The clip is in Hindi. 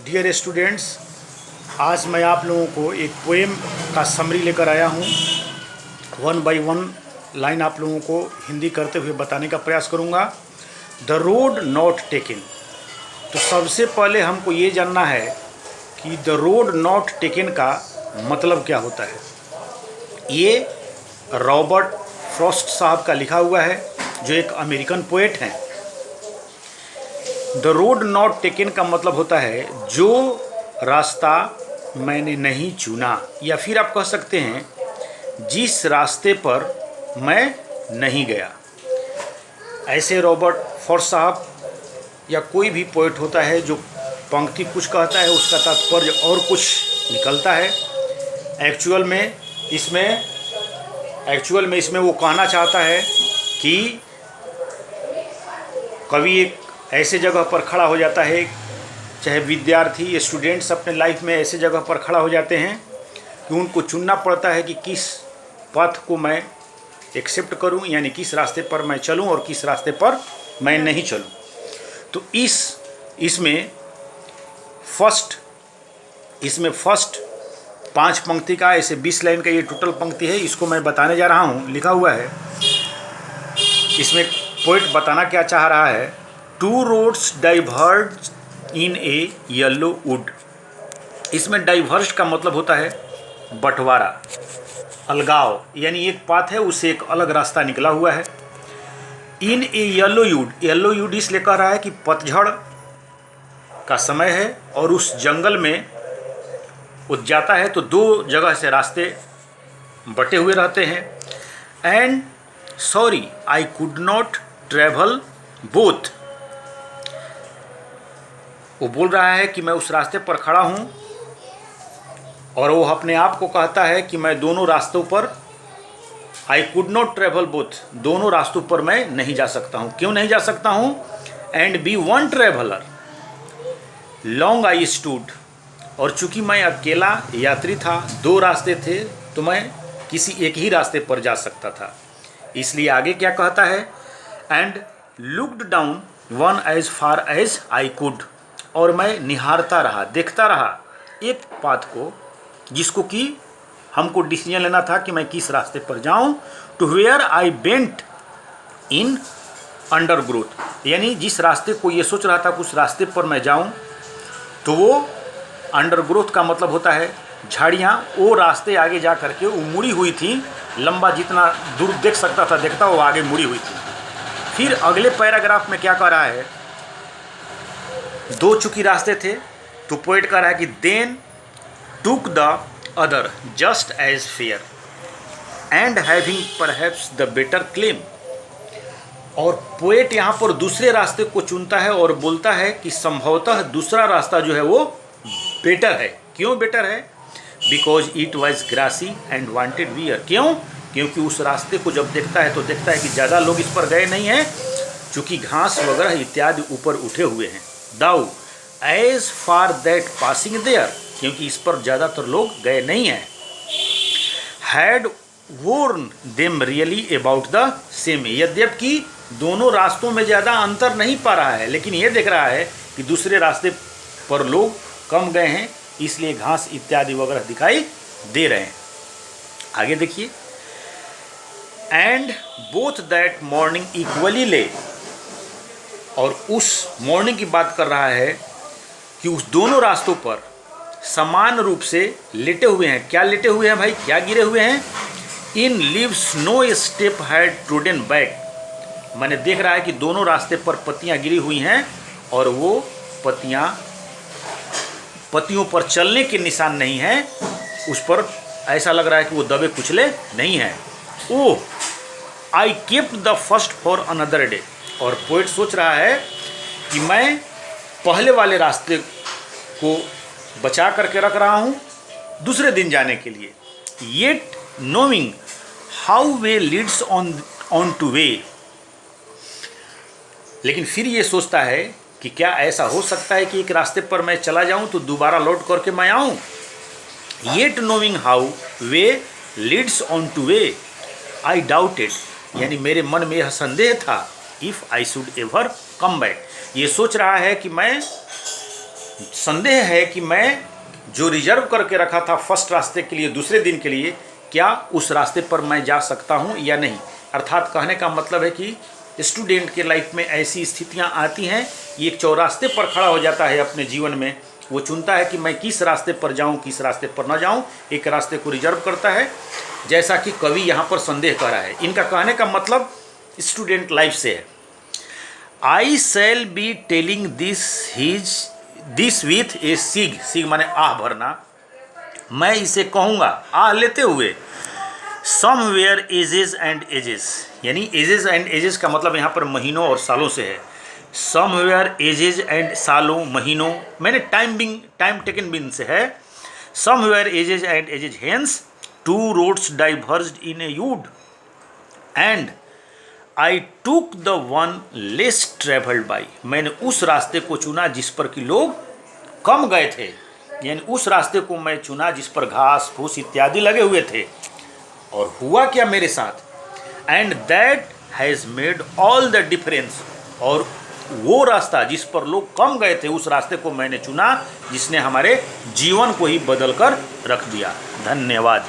डियर स्टूडेंट्स, आज मैं आप लोगों को एक पोएम का समरी लेकर आया हूँ। 1 बाय 1 लाइन आप लोगों को हिंदी करते हुए बताने का प्रयास करूँगा। The road not taken. तो सबसे पहले हमको ये जानना है कि द रोड नॉट टेकन का मतलब क्या होता है। ये रॉबर्ट फ्रॉस्ट साहब का लिखा हुआ है, जो एक अमेरिकन पोएट हैं। द रोड नॉट टेकन का मतलब होता है जो रास्ता मैंने नहीं चुना, या फिर आप कह सकते हैं जिस रास्ते पर मैं नहीं गया। ऐसे रॉबर्ट फ्रॉस्ट साहब या कोई भी पोएट होता है जो पंक्ति कुछ कहता है, उसका तात्पर्य और कुछ निकलता है। एक्चुअल में इसमें वो कहना चाहता है कि कवि एक ऐसे जगह पर खड़ा हो जाता है, चाहे विद्यार्थी स्टूडेंट्स अपने लाइफ में ऐसे जगह पर खड़ा हो जाते हैं कि उनको चुनना पड़ता है कि किस पथ को मैं एक्सेप्ट करूं, यानी किस रास्ते पर मैं चलूं और किस रास्ते पर मैं नहीं चलूं। तो इसमें फर्स्ट 5 पंक्ति का, ऐसे 20 लाइन का ये टोटल पंक्ति है। इसको मैं बताने जा रहा हूँ। लिखा हुआ है इसमें, पोएट बताना क्या चाह रहा है। 2 roads diverge in A yellow would. इसमें डाइवर्ज का मतलब होता है बंटवारा, अलगाव, यानी एक पाथ है उससे एक अलग रास्ता निकला हुआ है। इन ए येलो वुड इसलिए कह रहा है कि पतझड़ का समय है और उस जंगल में वो जाता है तो 2 जगह से रास्ते बटे हुए रहते हैं। And sorry I could not travel both. वो बोल रहा है कि मैं उस रास्ते पर खड़ा हूँ और वो अपने आप को कहता है कि मैं दोनों रास्तों पर, I could not travel both, दोनों रास्तों पर मैं नहीं जा सकता हूँ। क्यों नहीं जा सकता हूँ? And be one traveller long I stood. और चूंकि मैं अकेला यात्री था, 2 रास्ते थे, तो मैं किसी एक ही रास्ते पर जा सकता था। इसलिए आगे क्या कहता है, and looked down one as far as I could. और मैं निहारता रहा, देखता रहा एक पाथ को जिसको कि हमको डिसीजन लेना था कि मैं किस रास्ते पर जाऊं। To where I bent in undergrowth, यानी जिस रास्ते को ये सोच रहा था कि उस रास्ते पर मैं जाऊं, तो वो अंडर ग्रोथ का मतलब होता है झाड़ियाँ। वो रास्ते आगे जा करके वो मुड़ी हुई थी, लंबा जितना दूर देख सकता था देखता, वो आगे मुड़ी हुई थी। फिर अगले पैराग्राफ में क्या कह रहा है, 2 चूंकि रास्ते थे तो पोएट कह रहा है कि then took the other just as fair and having perhaps the better claim. और पोएट यहाँ पर दूसरे रास्ते को चुनता है और बोलता है कि संभवतः दूसरा रास्ता जो है वो बेटर है। क्यों बेटर है? Because it was grassy and wanted wear. क्यों? क्योंकि उस रास्ते को जब देखता है तो देखता है कि ज़्यादा लोग इस पर गए नहीं हैं, चूँकि घास वगैरह इत्यादि ऊपर उठे हुए हैं। Though as for that passing there, क्योंकि इस पर ज़्यादातर लोग गए नहीं हैं। Had worn them really about the same, यद्यपि दोनों रास्तों में ज़्यादा अंतर नहीं पा रहा है, लेकिन ये देख रहा है कि दूसरे रास्ते पर लोग कम गए हैं, इसलिए घास इत्यादि वगैरह दिखाई दे रहे हैं। आगे देखिए, and both that morning equally ले। और उस मॉर्निंग की बात कर रहा है कि उस दोनों रास्तों पर समान रूप से लेटे हुए हैं। क्या लेटे हुए हैं भाई? क्या गिरे हुए हैं? In leaves no step had trodden back. मैंने देख रहा है कि दोनों रास्ते पर पत्तियां गिरी हुई हैं और वो पत्तियों पर चलने के निशान नहीं हैं। उस पर ऐसा लग रहा है कि वो दबे कुचले नहीं हैं। Oh I kept the first for another day. और पोएट सोच रहा है कि मैं पहले वाले रास्ते को बचा करके रख रहा हूँ दूसरे दिन जाने के लिए। Yet knowing how way Leeds on two way. लेकिन फिर ये सोचता है कि क्या ऐसा हो सकता है कि एक रास्ते पर मैं चला जाऊं तो दोबारा लौट करके मैं आऊं। Yet knowing how way Leeds on two way I doubted, यानी मेरे मन में यह संदेह था, if I should ever come back. ये सोच रहा है कि मैं संदेह है कि मैं जो रिजर्व करके रखा था फर्स्ट रास्ते के लिए, दूसरे दिन के लिए, क्या उस रास्ते पर मैं जा सकता हूँ या नहीं। अर्थात कहने का मतलब है कि स्टूडेंट के लाइफ में ऐसी स्थितियाँ आती हैं, ये एक चौरास्ते पर खड़ा हो जाता है अपने जीवन में। वो चुनता है कि मैं किस रास्ते पर जाऊँ, किस रास्ते पर ना जाऊँ, एक रास्ते को रिजर्व करता है, जैसा कि कवि यहाँ पर संदेह कर रहा है। इनका कहने का मतलब स्टूडेंट लाइफ से है। I shall be telling this with a sigh, sigh माने आह भरना, मैं इसे कहूँगा आह लेते हुए, समवेयर एजेस एंड एजेस, यानी एजेस एंड एजेस का मतलब यहाँ पर महीनों और सालों से है। समवेयर एजेस एंड सालों महीनों, मैंने टाइम टेकन बिन से है। Somewhere ages and ages hence two roads diverged in a wood and I took the one less travelled by, मैंने उस रास्ते को चुना जिस पर कि लोग कम गए थे, यानी उस रास्ते को मैं चुना जिस पर घास फूस इत्यादि लगे हुए थे। और हुआ क्या मेरे साथ, and that has made all the difference, और वो रास्ता जिस पर लोग कम गए थे उस रास्ते को मैंने चुना जिसने हमारे जीवन को ही बदल कर रख दिया। धन्यवाद।